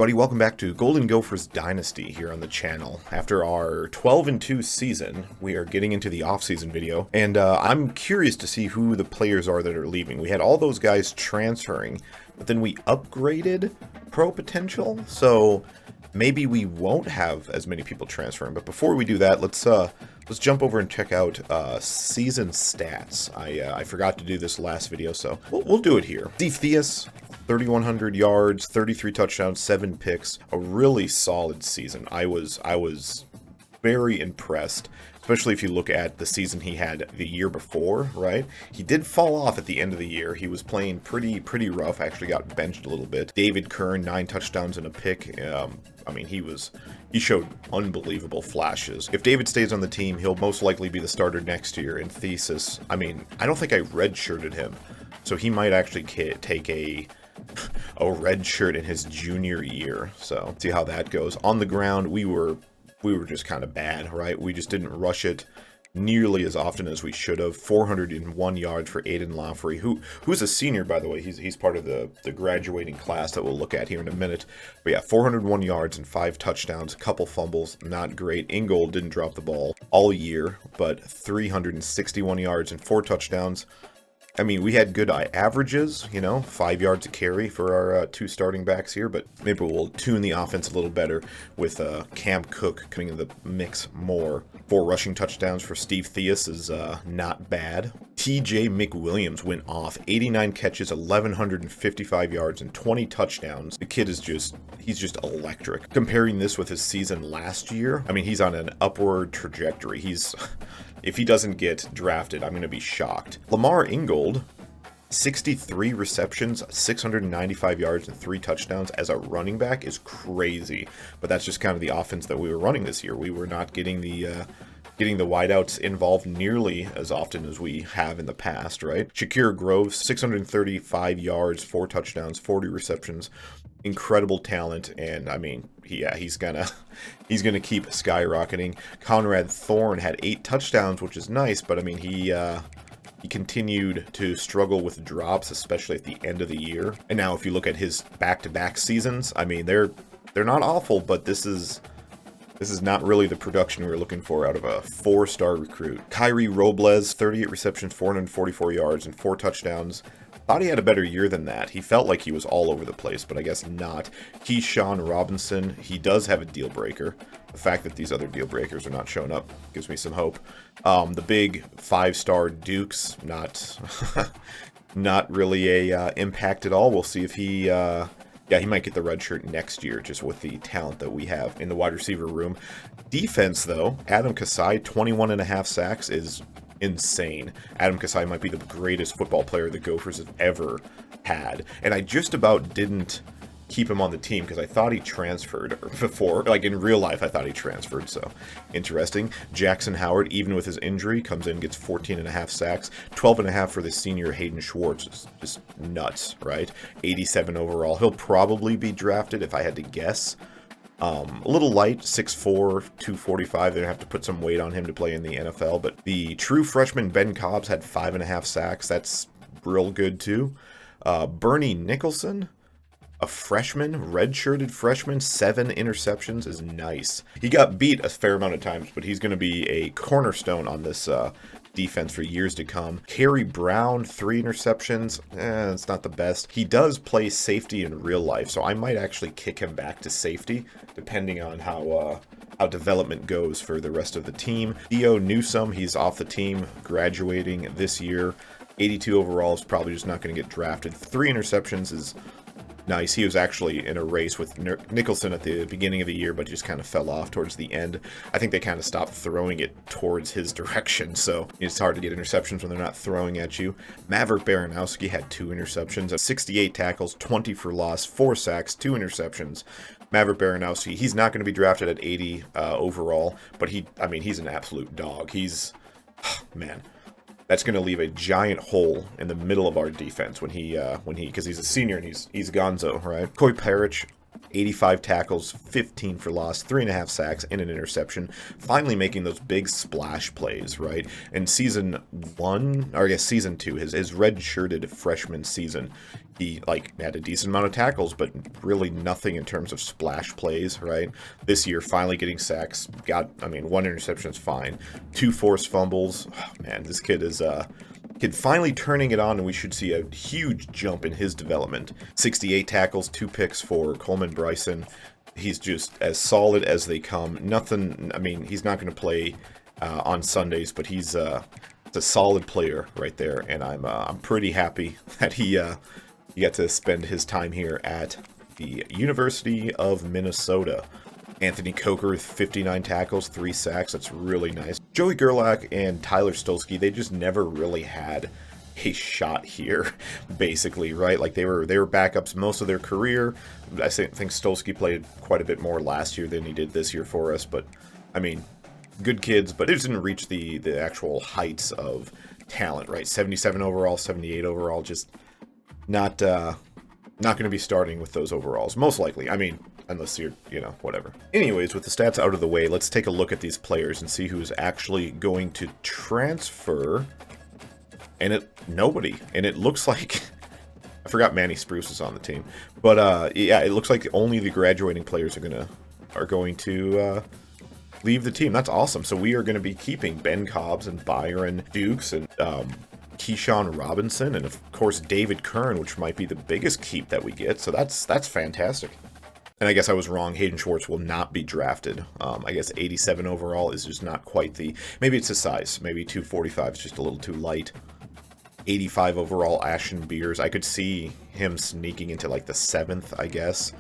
everybody, welcome back to Golden Gophers Dynasty here on the channel. After our 12-2 season, we are getting into the offseason video, and I'm curious to see who the players are that are leaving. We had all those guys transferring, but then we upgraded pro potential, so maybe we won't have as many people transferring. But before we do that, let's jump over and check out season stats. I forgot to do this last video, so we'll do it here. Steve Theus, 3,100 yards, 33 touchdowns, 7 picks. A really solid season. I was very impressed, especially if you look at the season he had the year before, right? He did fall off at the end of the year. He was playing pretty rough. Actually got benched a little bit. David Kern, 9 touchdowns and a pick. I mean, he showed unbelievable flashes. If David stays on the team, he'll most likely be the starter next year. In Thesis, I mean, I don't think I redshirted him, so he might actually take a red shirt in his junior year. So see how that goes. On the ground, we were just kind of bad, right? We just didn't rush it nearly as often as we should have. 401 yards for Aiden Laffery, who's a senior, by the way. He's part of the graduating class that we'll look at here in a minute. But yeah, 401 yards and 5 touchdowns, a couple fumbles, not great. Ingold didn't drop the ball all year, but 361 yards and 4 touchdowns. I mean, we had good averages, 5 yards a carry for our 2 starting backs here, but maybe we'll tune the offense a little better with Cam Cook coming in the mix more. 4 rushing touchdowns for Steve Theus is not bad. TJ McWilliams went off, 89 catches, 1,155 yards, and 20 touchdowns. The kid is he's just electric. Comparing this with his season last year, I mean, he's on an upward trajectory. If he doesn't get drafted, I'm going to be shocked. Lamar Ingold, 63 receptions, 695 yards, and 3 touchdowns as a running back is crazy. But that's just kind of the offense that we were running this year. We were not getting the wideouts involved nearly as often as we have in the past, right? Shakir Groves, 635 yards, 4 touchdowns, 40 receptions. Incredible talent, and I mean, he's gonna keep skyrocketing. Conrad Thorne had 8 touchdowns, which is nice, but I mean, he continued to struggle with drops, especially at the end of the year. And now, if you look at his back-to-back seasons, I mean, they're not awful, but this is not really the production we were looking for out of a 4-star recruit. Kyrie Robles, 38 receptions, 444 yards, and 4 touchdowns. Thought he had a better year than that. He felt like he was all over the place, but I guess not. Keyshawn Robinson, he does have a deal breaker. The fact that these other deal breakers are not showing up gives me some hope. The big 5-star Dukes, not really a impact at all. We'll see if he might get the red shirt next year, just with the talent that we have in the wide receiver room. Defense, though, Adam Kasai, 21.5 sacks is insane. Adam Kasai might be the greatest football player the Gophers have ever had. And I just about didn't keep him on the team because I thought he transferred before. Like, in real life, I thought he transferred, so interesting. Jackson Howard, even with his injury, comes in, gets 14.5 sacks, 12.5 for the senior Hayden Schwartz. Just nuts, right? 87 overall. He'll probably be drafted if I had to guess. A little light, 6'4", 245. They're going to have to put some weight on him to play in the NFL. But the true freshman Ben Cobbs had 5.5 sacks. That's real good, too. Bernie Nicholson, a freshman, red-shirted freshman, 7 interceptions is nice. He got beat a fair amount of times, but he's going to be a cornerstone on this defense for years to come. Kerry Brown, 3 interceptions. It's not the best. He does play safety in real life, so I might actually kick him back to safety, depending on how development goes for the rest of the team. Theo Newsome, he's off the team, graduating this year. 82 overall, is probably just not going to get drafted. 3 interceptions is nice. He was actually in a race with Nicholson at the beginning of the year, but just kind of fell off towards the end. I think they kind of stopped throwing it towards his direction, so it's hard to get interceptions when they're not throwing at you. Maverick Baranowski had 2 interceptions, 68 tackles, 20 for loss, 4 sacks, 2 interceptions. Maverick Baranowski, he's not going to be drafted at 80 overall, but he's an absolute dog. Man. That's going to leave a giant hole in the middle of our defense when because he's a senior and he's gonzo, right? Coy Parrish, 85 tackles, 15 for loss, 3.5 sacks, and an interception. Finally making those big splash plays, right? In season 1, or I guess season 2, his red-shirted freshman season, he had a decent amount of tackles, but really nothing in terms of splash plays, right? This year, finally getting sacks. One interception is fine. 2 forced fumbles. Oh, man, this kid is finally turning it on, and we should see a huge jump in his development. 68 tackles, 2 picks for Coleman Bryson. He's just as solid as they come. Nothing, he's not going to play on Sundays, but he's a solid player right there, and I'm pretty happy that he got to spend his time here at the University of Minnesota. Anthony Coker, 59 tackles, 3 sacks. That's really nice. Joey Gerlach and Tyler Stolsky, they just never really had a shot here, basically, right? Like they were backups most of their career. I think Stolsky played quite a bit more last year than he did this year for us, but good kids, but it just didn't reach the actual heights of talent, right? 77 overall, 78 overall, just not going to be starting with those overalls, most likely. Unless you're, whatever. Anyways, with the stats out of the way, let's take a look at these players and see who's actually going to transfer. And nobody. And it looks like, I forgot Manny Spruce is on the team. But yeah, it looks like only the graduating players are going to leave the team. That's awesome. So we are going to be keeping Ben Cobbs and Byron Dukes and Keyshawn Robinson and of course David Kern, which might be the biggest keep that we get. So that's fantastic. And I guess I was wrong. Hayden Schwartz will not be drafted. I guess 87 overall is just not quite maybe it's his size. Maybe 245 is just a little too light. 85 overall, Ashton Beers. I could see him sneaking into the 7th, I guess.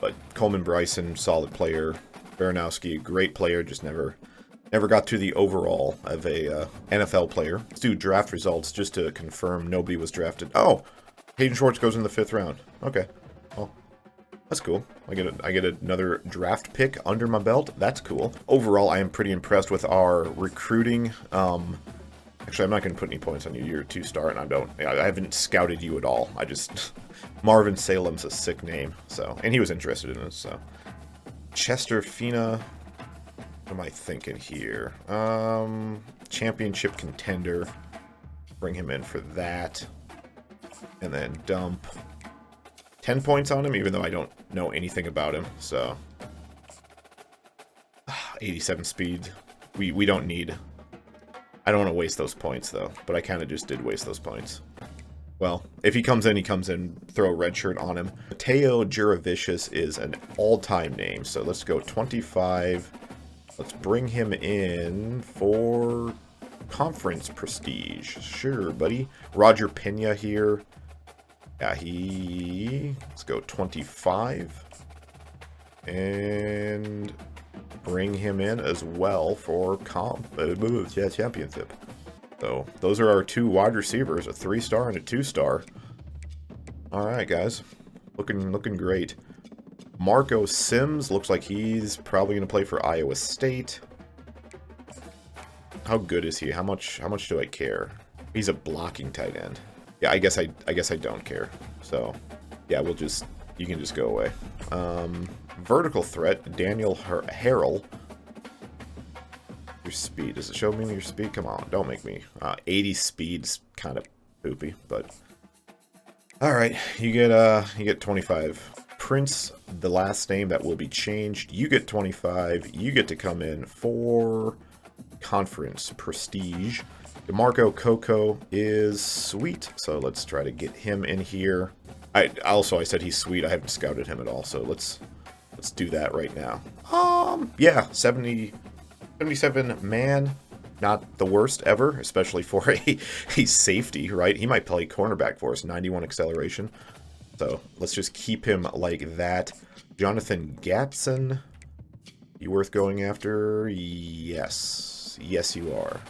But Coleman Bryson, solid player. Baranowski, great player, just never got to the overall of a NFL player. Let's do draft results just to confirm nobody was drafted. Oh, Hayden Schwartz goes in the 5th round. Okay. Well, that's cool. I get another draft pick under my belt. That's cool. Overall, I am pretty impressed with our recruiting. Actually, I'm not going to put any points on you. You're a 2-star, and I haven't scouted you at all. Marvin Salem's a sick name, and he was interested in us, so. Chester Fina. What am I thinking here? Championship contender. Bring him in for that. And then dump 10 points on him, even though I don't know anything about him, so. 87 speed. We don't need. I don't want to waste those points, though, but I kind of just did waste those points. Well, if he comes in, throw a red shirt on him. Mateo Juravicius is an all-time name, so let's go 25. Let's bring him in for conference prestige. Sure, buddy. Roger Pena here. Yeah, let's go 25. And bring him in as well for championship. So those are our 2 wide receivers, a 3-star and a 2-star. All right, guys, looking great. Marco Sims looks like he's probably going to play for Iowa State. How good is he? How much do I care? He's a blocking tight end. Yeah, I guess I don't care. So yeah, you can just go away. Vertical threat, Daniel Harrell. Your speed. Does it show me your speed? Come on, don't make me. 80 speed's kind of poopy, but all right. You get 25. Prince, the last name that will be changed. You get 25. You get to come in for conference prestige. DeMarco Coco is sweet, so let's try to get him in here. I said he's sweet. I haven't scouted him at all, so let's do that right now. Yeah, 77 man, not the worst ever, especially for a safety, right? He might play cornerback for us, 91 acceleration. So let's just keep him like that. Jonathan Gatson, you worth going after? Yes. Yes, you are.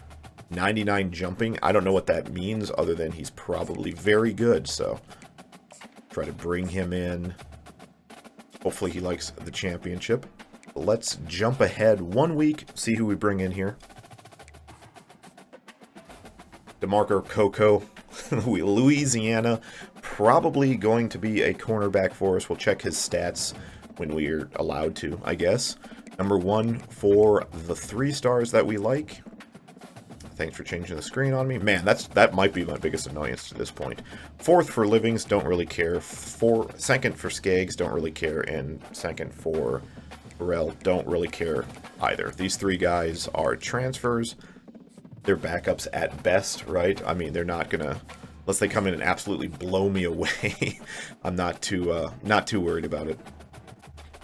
99 jumping. I don't know what that means other than he's probably very good, so try to bring him in. Hopefully he likes the championship. Let's jump ahead 1 week, see who we bring in here. DeMarco Coco, Louisiana, probably going to be a cornerback for us. We'll check his stats when we're allowed to, I guess. Number 1 for the 3 stars that we like. Thanks for changing the screen on me. Man, that might be my biggest annoyance to this point. 4th for Livings, don't really care. 2nd for Skaggs, don't really care. And 2nd for Burrell, don't really care either. These 3 guys are transfers. They're backups at best, right? I mean, they're not gonna, unless they come in and absolutely blow me away. I'm not too worried about it.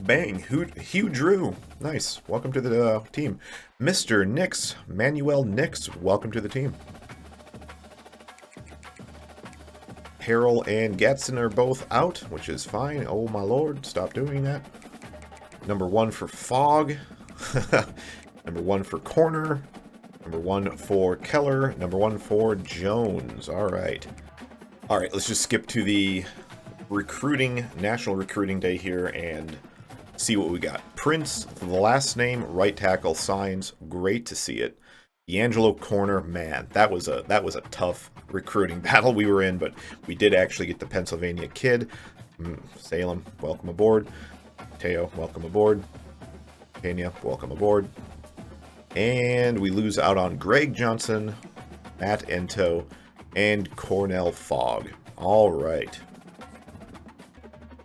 Bang! Hugh Drew. Nice. Welcome to the team. Mr. Nix. Manuel Nix. Welcome to the team. Harrell and Gatson are both out, which is fine. Oh my lord, stop doing that. Number 1 for Fogg. Number 1 for Corner. Number 1 for Keller. Number 1 for Jones. Alright. Alright, let's just skip to the National Recruiting Day here and see what we got. Prince, the last name, right tackle, signs. Great to see it. D'Angelo, corner. Man, that was a tough recruiting battle we were in, but we did actually get the Pennsylvania kid. Salem, welcome aboard. Teo, welcome aboard. Pena, welcome aboard. And we lose out on Greg Johnson, Matt Ento, and Cornell Fogg. All right.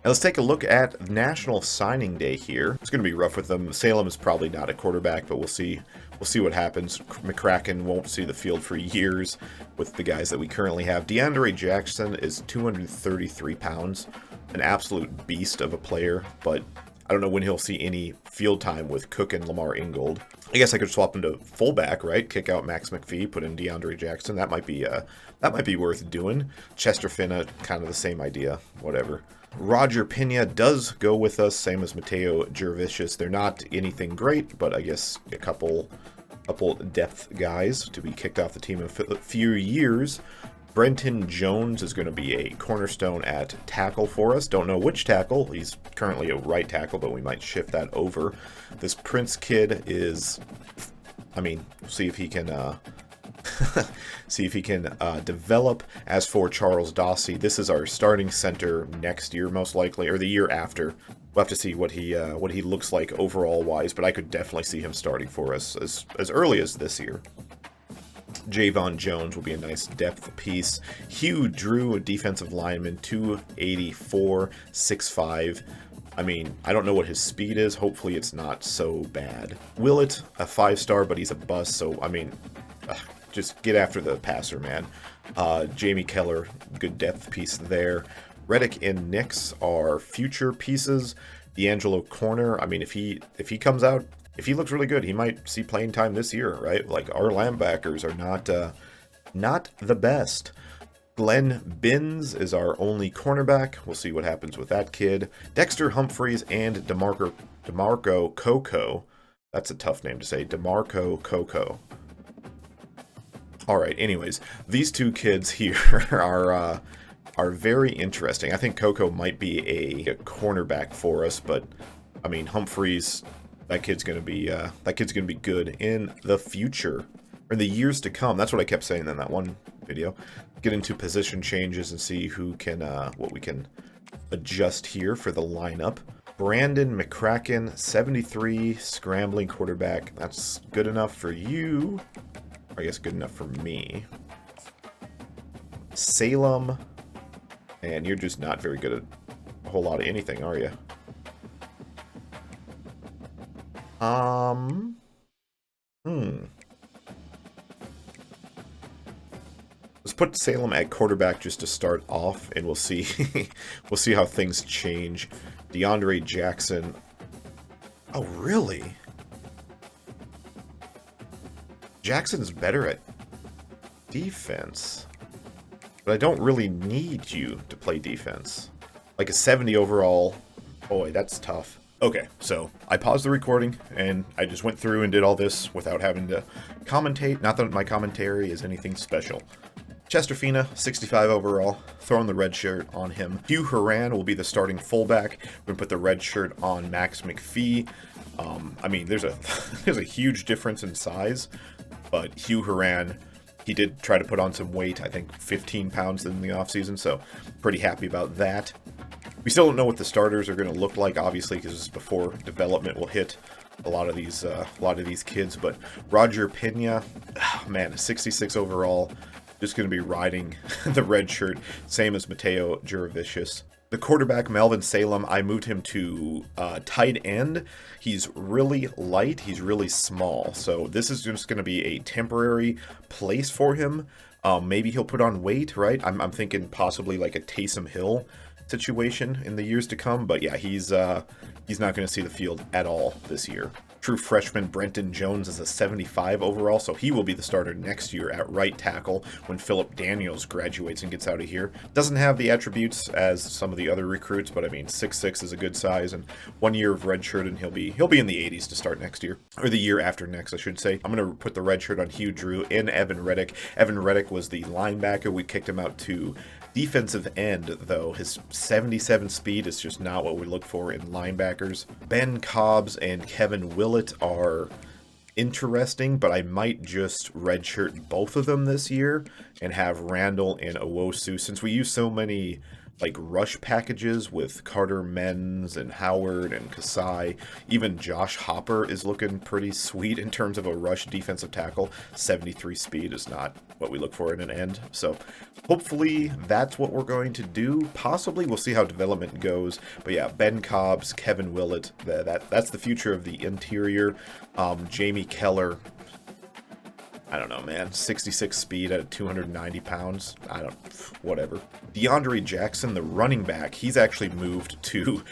Now let's take a look at National Signing Day here. It's going to be rough with them. Salem is probably not a quarterback, but we'll see what happens. McCracken won't see the field for years with the guys that we currently have. DeAndre Jackson is 233 pounds, an absolute beast of a player, but I don't know when he'll see any field time with Cook and Lamar Ingold. I guess I could swap him to fullback, right? Kick out Max McPhee, put in DeAndre Jackson. That might be worth doing. Chester Finna, kind of the same idea. Whatever. Roger Pena does go with us, same as Mateo Gervicius. They're not anything great, but I guess a couple depth guys to be kicked off the team in a few years. Brenton Jones is going to be a cornerstone at tackle for us. Don't know which tackle. He's currently a right tackle, but we might shift that over. This Prince kid is, I mean, see if he can develop. As for Charles Dossie, this is our starting center next year, most likely, or the year after. We'll have to see what he looks like overall wise, but I could definitely see him starting for us as early as this year. Javon Jones will be a nice depth piece. Hugh Drew, a defensive lineman, 284, 6'5". I mean, I don't know what his speed is. Hopefully it's not so bad. Willett, a 5-star, but he's a bust, so, I mean, just get after the passer, man. Jamie Keller, good depth piece there. Reddick and Nix are future pieces. D'Angelo corner, I mean, if he comes out, if he looks really good, he might see playing time this year, right? Like, our linebackers are not the best. Glenn Binns is our only cornerback. We'll see what happens with that kid. Dexter Humphreys and DeMarco Coco. That's a tough name to say. DeMarco Coco. All right, anyways, these 2 kids here are very interesting. I think Coco might be a cornerback for us, but I mean, Humphreys, that kid's gonna be good in the future, or in the years to come. That's what I kept saying in that one video. Get into position changes and see who can what we can adjust here for the lineup. Brandon McCracken, 73, scrambling quarterback. That's good enough for you. I guess good enough for me. Salem, and you're just not very good at a whole lot of anything, are you? Let's put Salem at quarterback just to start off, and we'll see we'll see how things change. DeAndre Jackson. Oh, really? Jackson's better at defense, but I don't really need you to play defense. Like a 70 overall. Boy, that's tough. Okay, so I paused the recording, and I just went through and did all this without having to commentate. Not that my commentary is anything special. Chester Fina, 65 overall, throwing the red shirt on him. Hugh Horan will be the starting fullback. We're going to put the red shirt on Max McPhee. I mean, there's a huge difference in size, but Hugh Horan, he did try to put on some weight, I think 15 pounds in the offseason, so pretty happy about that. We still don't know what the starters are going to look like, obviously, because this is before development will hit a lot of these kids. But Roger Pena, oh man, 66 overall, just going to be riding the red shirt, same as Mateo Juravicius. The quarterback, Melvin Salem, I moved him to tight end. He's really light. He's really small. So this is just going to be a temporary place for him. Maybe he'll put on weight, right? I'm thinking possibly like a Taysom Hill situation in the years to come. But yeah, he's not going to see the field at all this year. True freshman Brenton Jones is a 75 overall, so he will be the starter next year at right tackle when Philip Daniels graduates and gets out of here. Doesn't have the attributes as some of the other recruits, but I mean 6'6" is a good size, and 1 year of red shirt, and he'll be in the 80s to start next year, or the year after next, I should say. I'm going to put the red shirt on Hugh Drew and Evan Reddick. Evan Reddick was the linebacker. We kicked him out to defensive end, though. His 77 speed is just not what we look for in linebackers. Ben Cobbs and Kevin Willett are interesting, but I might just redshirt both of them this year and have Randall and Owosu, since we use so many like rush packages with Carter Menz and Howard and Kasai. Even Josh Hopper is looking pretty sweet in terms of a rush defensive tackle. 73 speed is not what we look for in an end. So hopefully that's what we're going to do. Possibly we'll see how development goes. But yeah, Ben Cobbs, Kevin Willett, that's the future of the interior. Jamie Keller, I don't know, man. 66 speed at 290 pounds. Whatever. DeAndre Jackson, the running back, he's actually moved to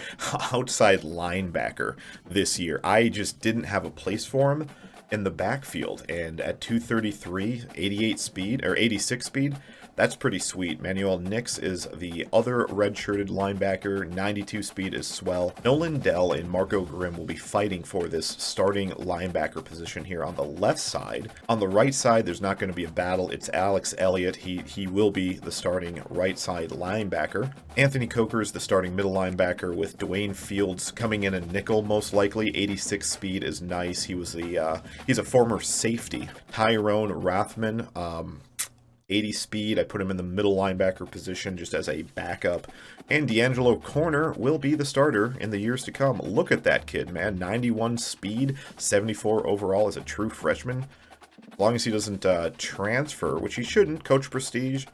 outside linebacker this year. I just didn't have a place for him in the backfield. And at 233, 88 speed, or 86 speed, that's pretty sweet. Manuel Nix is the other red-shirted linebacker. 92 speed is swell. Nolan Dell and Marco Grimm will be fighting for this starting linebacker position here on the left side. On the right side, there's not going to be a battle. It's Alex Elliott. He will be the starting right side linebacker. Anthony Coker is the starting middle linebacker, with Dwayne Fields coming in a nickel most likely. 86 speed is nice. He's a former safety. Tyrone Rathman, 80 speed. I put him in the middle linebacker position just as a backup. And D'Angelo Corner will be the starter in the years to come. Look at that kid, man. 91 speed, 74 overall as a true freshman. As long as he doesn't transfer, which he shouldn't. Coach Prestige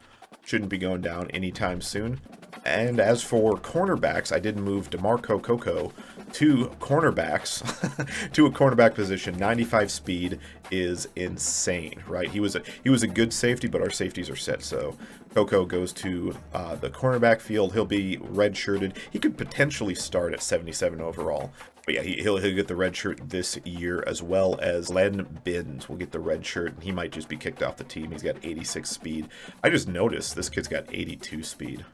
shouldn't be going down anytime soon. And as for cornerbacks, I did move DeMarco Coco to cornerbacks, to a cornerback position. 95 speed is insane, right? He was a good safety, but our safeties are set, so Coco goes to the cornerback field. He'll be red-shirted. He could potentially start at 77 overall. But yeah, he'll get the red shirt this year, as well as Len Binns will get the red shirt, and he might just be kicked off the team. He's got 86 speed. I just noticed this kid's got 82 speed.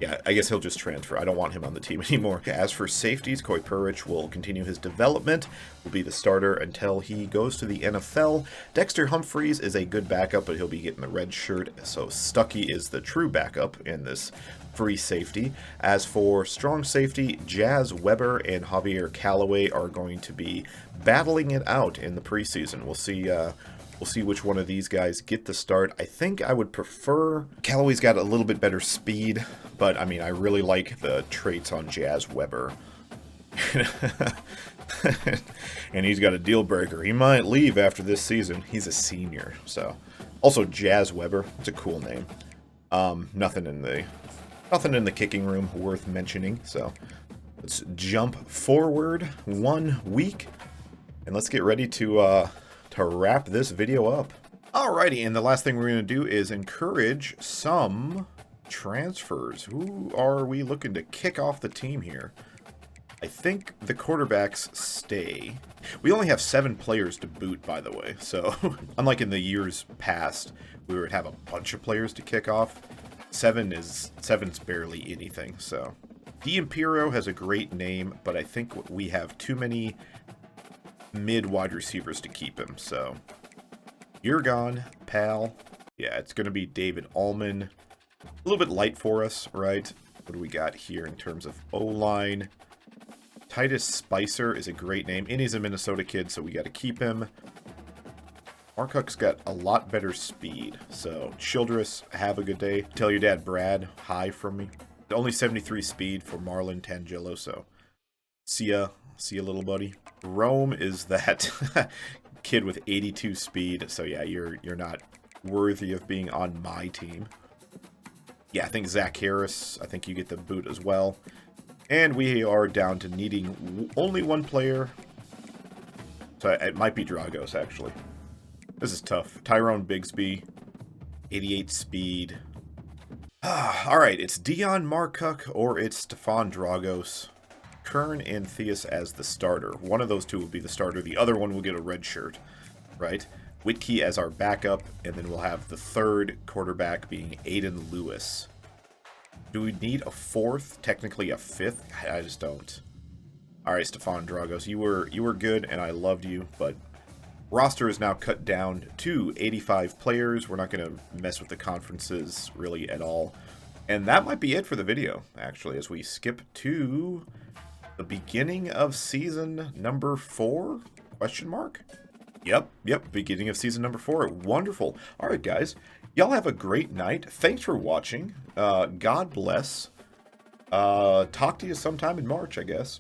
Yeah, I guess he'll just transfer. I don't want him on the team anymore. As for safeties, Coy Purich will continue his development, will be the starter until he goes to the NFL. Dexter Humphreys is a good backup, but he'll be getting the red shirt, so Stuckey is the true backup in this free safety. As for strong safety, Jazz Weber and Javier Callaway are going to be battling it out in the preseason. We'll see which one of these guys get the start. I think I would prefer... Callaway's got a little bit better speed, but I mean, I really like the traits on Jazz Weber. And he's got a deal breaker. He might leave after this season. He's a senior, so... Also, Jazz Weber. It's a cool name. Nothing in the kicking room worth mentioning, so... Let's jump forward 1 week, and let's get ready to wrap this video up. Alrighty, and the last thing we're going to do is encourage some transfers. Who are we looking to kick off the team here? I think the quarterbacks stay. We only have 7 players to boot, by the way, so unlike in the years past, we would have a bunch of players to kick off. 7's barely anything, so. D'Imperio has a great name, but I think we have too many mid-wide receivers to keep him, so you're gone, pal. Yeah, it's going to be David Allman. A little bit light for us, right? What do we got here in terms of O-line? Titus Spicer is a great name, and he's a Minnesota kid, so we got to keep him. Mark Huck's got a lot better speed, so Childress, have a good day. Tell your dad Brad hi from me. Only 73 speed for Marlon Tangeloso. See ya, little buddy. Rome is that kid with 82 speed, so yeah, you're not worthy of being on my team. Yeah, I think Zach Harris, I think you get the boot as well. And we are down to needing only one player. So it might be Dragos, actually. This is tough. Tyrone Bigsby, 88 speed. Alright, it's Dion Markuk or it's Stefan Dragos. Kern and Theus as the starter. One of those two will be the starter. The other one will get a red shirt, right? Whitkey as our backup, and then we'll have the third quarterback being Aiden Lewis. Do we need a fourth? Technically a fifth? I just don't. Alright, Stefan Dragos, you were good and I loved you, but roster is now cut down to 85 players. We're not going to mess with the conferences really at all. And that might be it for the video, actually, as we skip to the beginning of season number 4? Question mark? Yep, beginning of season number 4. Wonderful. All right, guys. Y'all have a great night. Thanks for watching. God bless. Talk to you sometime in March, I guess.